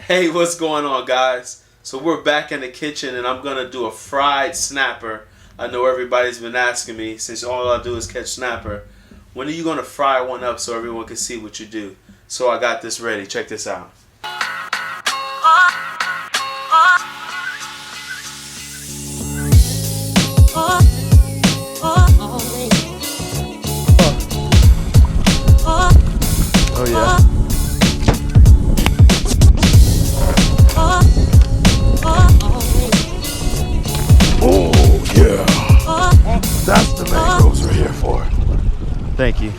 Hey, what's going on, guys? So we're back in the kitchen and I'm gonna do a fried snapper. I know everybody's been asking me, since all I do is catch snapper, when are you gonna fry one up so everyone can see what you do? So I got this ready. Check this out. Oh yeah. Oh yeah. That's the mangroves we're here for. Thank you.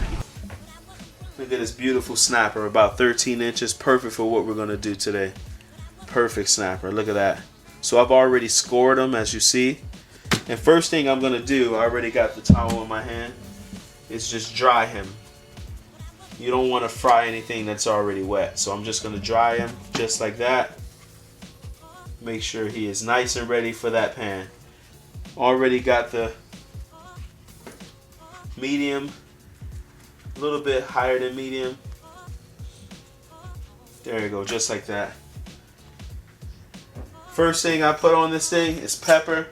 Look at this beautiful snapper, about 13 inches, perfect for what we're gonna do today. Perfect snapper, look at that. So I've already scored them, as you see. And first thing I'm gonna do, I already got the towel in my hand, is just dry him. You don't want to fry anything that's already wet. So I'm just gonna dry him just like that. Make sure he is nice and ready for that pan. Already got the medium, a little bit higher than medium. There you go, just like that. First thing I put on this thing is pepper.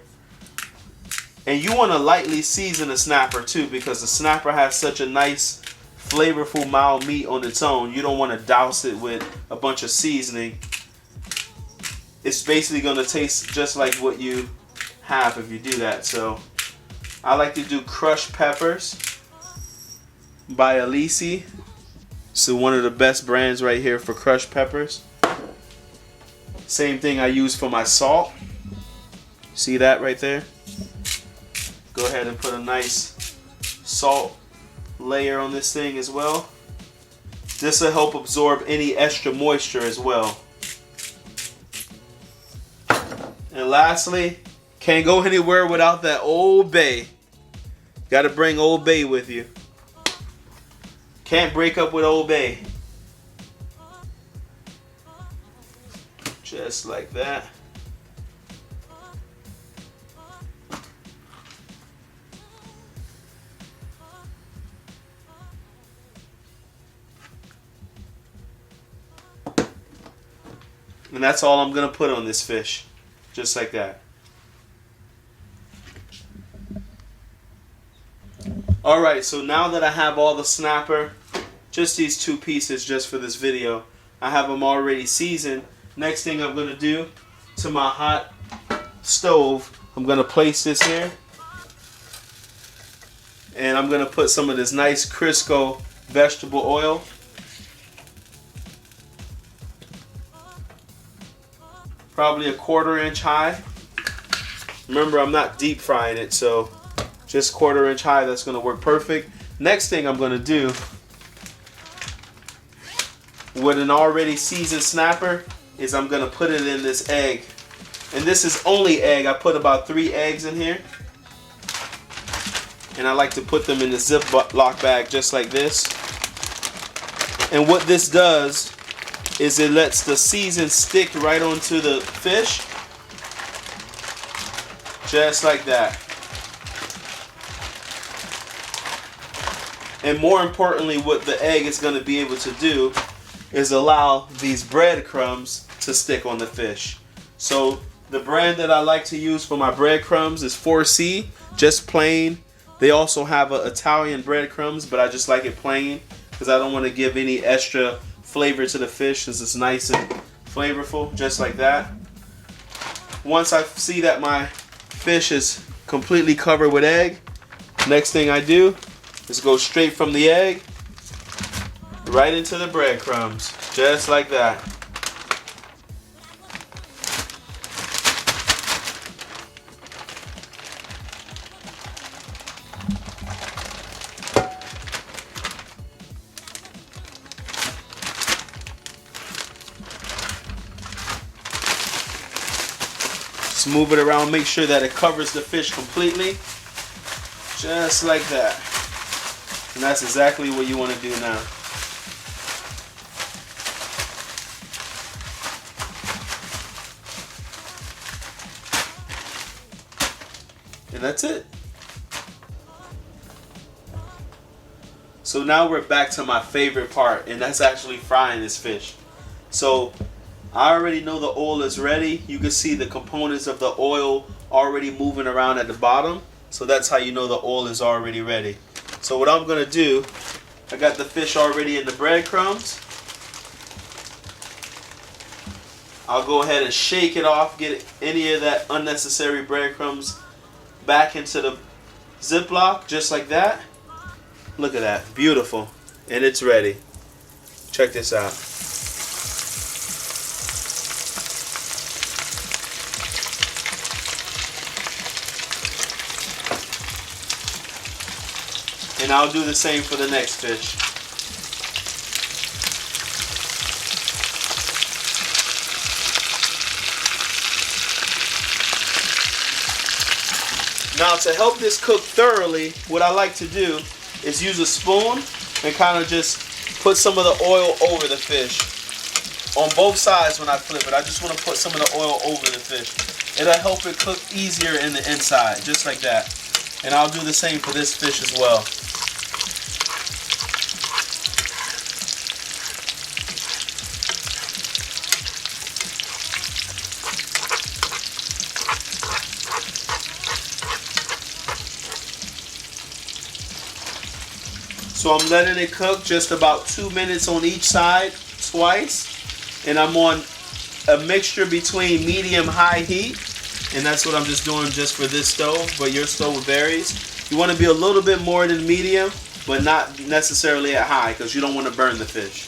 And you want to lightly season a snapper too, because the snapper has such a nice, flavorful, mild meat on its own. You don't want to douse it with a bunch of seasoning. It's basically going to taste just like what you have if you do that. So I like to do crushed peppers by Alisi. So one of the best brands right here for crushed peppers. Same thing I use for my salt. See that right there? Go ahead and put a nice salt layer on this thing as well. This will help absorb any extra moisture as well. And lastly, can't go anywhere without that Old Bay. Got to bring Old Bay with you. Can't break up with Old Bay. Just like that. And that's all I'm going to put on this fish. Just like that. Alright, so now that I have all the snapper, just these two pieces just for this video, I have them already seasoned. Next thing I'm going to do to my hot stove, I'm going to place this here. And I'm going to put some of this nice Crisco vegetable oil. Probably a 1/4 inch high. Remember, I'm not deep frying it, so just 1/4 inch high, that's gonna work perfect. Next thing I'm gonna do with an already seasoned snapper is I'm gonna put it in this egg. And this is only egg. I put about 3 eggs in here. And I like to put them in the Ziploc bag just like this. And what this does is it lets the season stick right onto the fish. Just like that. And more importantly, what the egg is going to be able to do is allow these breadcrumbs to stick on the fish. So the brand that I like to use for my breadcrumbs is 4C, just plain. They also have Italian breadcrumbs, but I just like it plain because I don't want to give any extra flavor to the fish since it's nice and flavorful, just like that. Once I see that my fish is completely covered with egg, next thing I do is go straight from the egg right into the breadcrumbs, just like that. Just move it around, make sure that it covers the fish completely. Just like that. And that's exactly what you want to do now. And that's it. So now we're back to my favorite part, and that's actually frying this fish. So I already know the oil is ready. You can see the components of the oil already moving around at the bottom. So that's how you know the oil is already ready. So what I'm going to do, I got the fish already in the breadcrumbs. I'll go ahead and shake it off, get any of that unnecessary breadcrumbs back into the Ziploc, just like that. Look at that, beautiful. And it's ready. Check this out. And I'll do the same for the next fish. Now to help this cook thoroughly, what I like to do is use a spoon and kind of just put some of the oil over the fish. On both sides when I flip it, I just want to put some of the oil over the fish. It'll help it cook easier in the inside, just like that. And I'll do the same for this fish as well. So I'm letting it cook just about 2 minutes on each side, twice. And I'm on a mixture between medium-high heat. And that's what I'm just doing just for this stove, but your stove varies. You want to be a little bit more than medium, but not necessarily at high, because you don't want to burn the fish.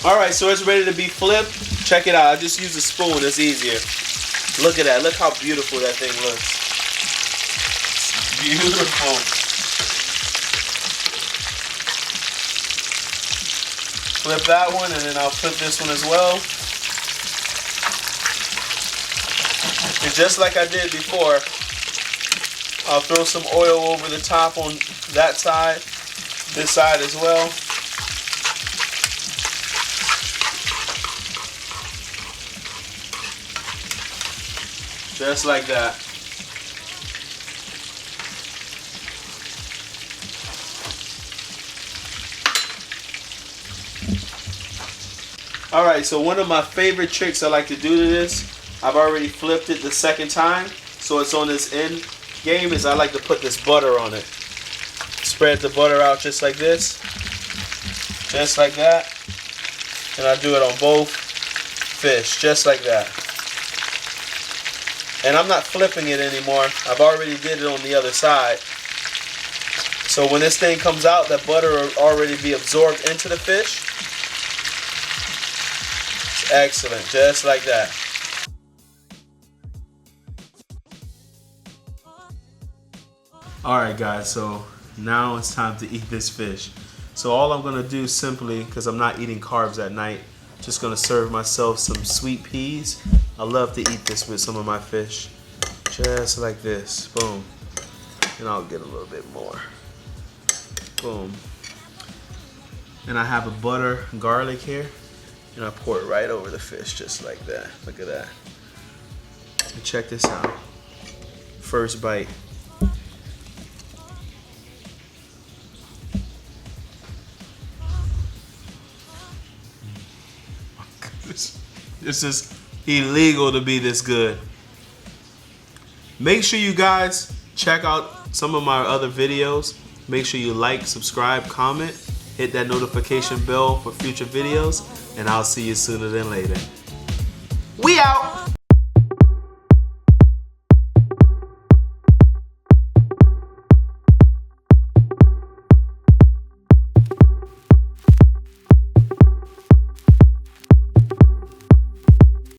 Alright, so it's ready to be flipped. Check it out. I just use a spoon. It's easier. Look at that. Look how beautiful that thing looks. It's beautiful. Flip that one, and then I'll flip this one as well. And just like I did before, I'll throw some oil over the top on that side, this side as well. Just like that. Alright, so one of my favorite tricks I like to do to this, I've already flipped it the second time, so it's on this end game, is I like to put this butter on it. Spread the butter out just like this. Just like that. And I do it on both fish, just like that. And I'm not flipping it anymore. I've already did it on the other side. So when this thing comes out, that butter will already be absorbed into the fish. It's excellent, just like that. Alright guys, so now it's time to eat this fish. So all I'm going to do simply, because I'm not eating carbs at night, just going to serve myself some sweet peas. I love to eat this with some of my fish. Just like this. Boom. And I'll get a little bit more. Boom. And I have a butter garlic here. And I pour it right over the fish just like that. Look at that. And check this out. First bite. This is illegal to be this good. Make sure you guys check out some of my other videos. Make sure you like, subscribe, comment, hit that notification bell for future videos, and I'll see you sooner than later. We out!